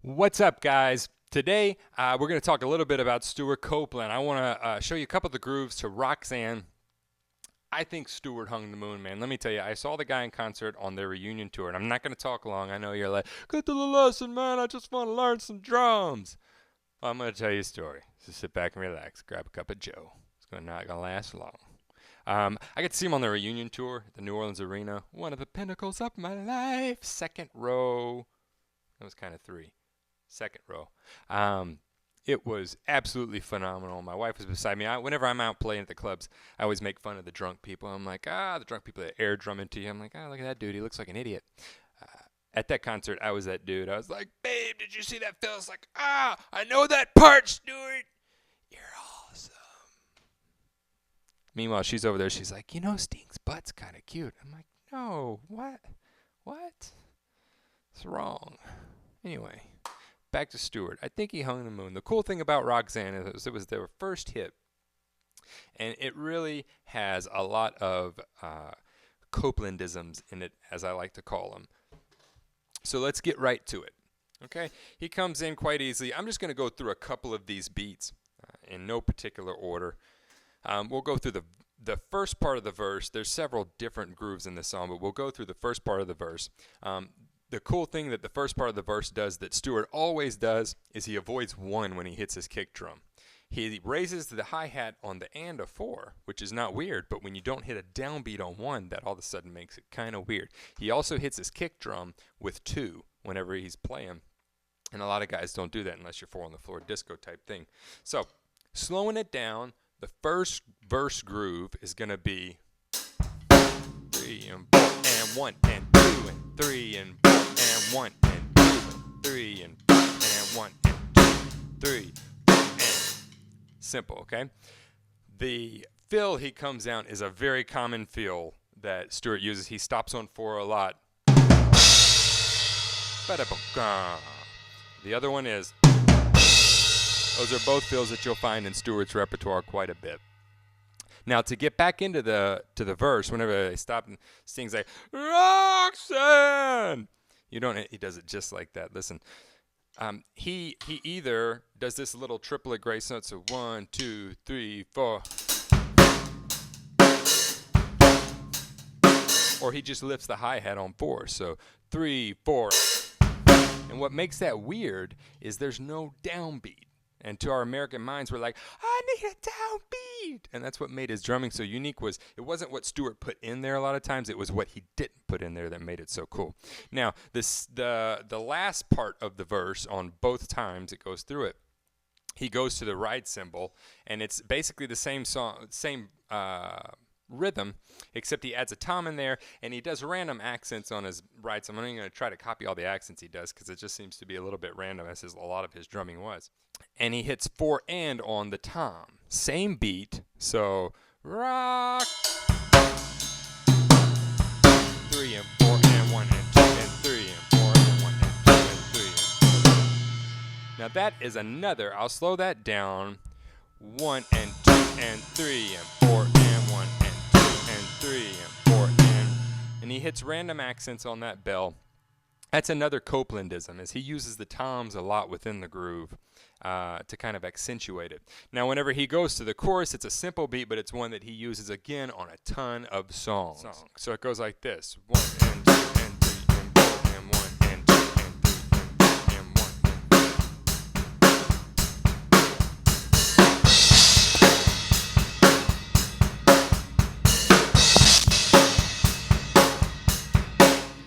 What's up, guys? Today, we're going to talk a little bit about Stewart Copeland. I want to show you a couple of the grooves to Roxanne. I think Stewart hung the moon, man. Let me tell you, I saw the guy in concert on their reunion tour, and I'm not going to talk long. I know you're like, get to the lesson, man. I just want to learn some drums. Well, I'm going to tell you a story. So sit back and relax. Grab a cup of Joe. It's not going to last long. I got to see him on the reunion tour at the New Orleans Arena. One of the pinnacles of my life. Second row. That was kind of three. Second row. It was absolutely phenomenal. My wife was beside me. Whenever I'm out playing at the clubs, I always make fun of the drunk people. I'm like, the drunk people that air drum into you. I'm like, look at that dude. He looks like an idiot. At that concert, I was that dude. I was like, babe, did you see that fill? It's like, I know that part, Stewart. You're awesome. Meanwhile, she's over there. She's like, Sting's butt's kind of cute. I'm like, no, what? It's wrong. Anyway. Back to Stewart. I think he hung the moon. The cool thing about Roxanne is it was their first hit, and it really has a lot of Copelandisms in it, as I like to call them. So let's get right to it. Okay? He comes in quite easily. I'm just going to go through a couple of these beats in no particular order. We'll go through the first part of the verse. There's several different grooves in this song, but we'll go through the first part of the verse. The cool thing that the first part of the verse does that Stewart always does is he avoids one when he hits his kick drum. He raises the hi-hat on the and of 4, which is not weird, but when you don't hit a downbeat on 1, that all of a sudden makes it kind of weird. He also hits his kick drum with 2 whenever he's playing, and a lot of guys don't do that unless you're 4 on the floor disco type thing. So, slowing it down, the first verse groove is going to be 3 and 4 and 1 and 2 and 3 and 4 and 1 and 2 and 3 and 4 and 1 and 2 and 3 and simple, okay? The fill he comes down is a very common fill that Stewart uses. He stops on 4 a lot. The other one is, those are both fills that you'll find in Stewart's repertoire quite a bit. Now, to get back into the verse, whenever they stop and Sting's like, Roxanne! He does it just like that. Listen, he either does this little triplet grace note, so 1, 2, 3, 4, or he just lifts the hi-hat on 4, so 3, 4. And what makes that weird is there's no downbeat. And to our American minds, we're like, I need a downbeat. And that's what made his drumming so unique. It wasn't what Stewart put in there a lot of times. It was what he didn't put in there that made it so cool. Now, the last part of the verse, on both times it goes through it, he goes to the ride cymbal, and it's basically the same song, same rhythm, except he adds a tom in there, and he does random accents on his ride cymbal. I'm not going to try to copy all the accents he does because it just seems to be a little bit random, as a lot of his drumming was. And he hits 4 and on the tom. Same beat, so rock. 3 and 4 and 1 and 2 and 3 and 4 and 1 and 2 and 3 and 4. Now that is another, I'll slow that down. 1 and 2 and 3 and 4 and 1 and 2 and 3 and 4 and he hits random accents on that bell. That's another Copelandism, is he uses the toms a lot within the groove to kind of accentuate it. Now, whenever he goes to the chorus, it's a simple beat, but it's one that he uses again on a ton of songs. So it goes like this: 1 and 2 and 3 and 4 and 1 and 2 and 3 and 1.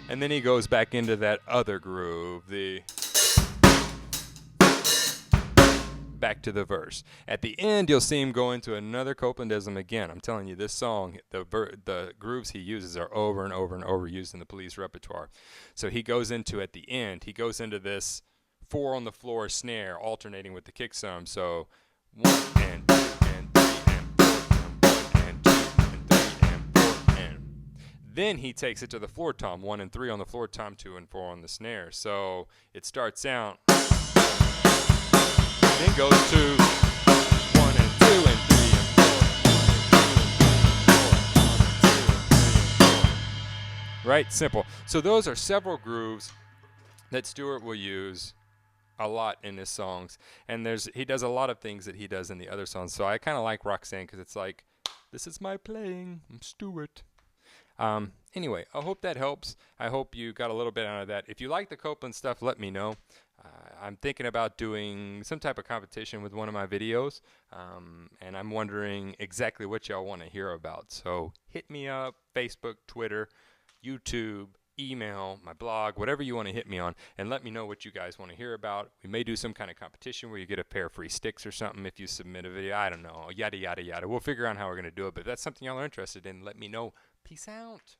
And then he goes back into that other groove, back to the verse. At the end, you'll see him go into another Copelandism again. I'm telling you, this song, the grooves he uses are over and over and over used in the Police repertoire. So he goes into, at the end, he goes into this 4 on the floor snare, alternating with the kick sum. So 1 and 2 and 3 and 4 and 1 and 2 and 3 and 4 and. Then he takes it to the floor tom, 1 and 3 on the floor tom, 2 and 4 on the snare. So it starts out, then goes to 1 and 2 and 3 and 4. Right? Simple. So those are several grooves that Stewart will use a lot in his songs, and he does a lot of things that he does in the other songs. So I kind of like Roxanne because it's like, this is my playing. I'm Stewart. Anyway, I hope that helps. I hope you got a little bit out of that. If you like the Copeland stuff, let me know. I'm thinking about doing some type of competition with one of my videos, and I'm wondering exactly what y'all want to hear about. So hit me up, Facebook, Twitter, YouTube, email, my blog, whatever you want to hit me on, and let me know what you guys want to hear about. We may do some kind of competition where you get a pair of free sticks or something if you submit a video. I don't know, yada, yada, yada. We'll figure out how we're going to do it, but if that's something y'all are interested in, let me know. Peace out.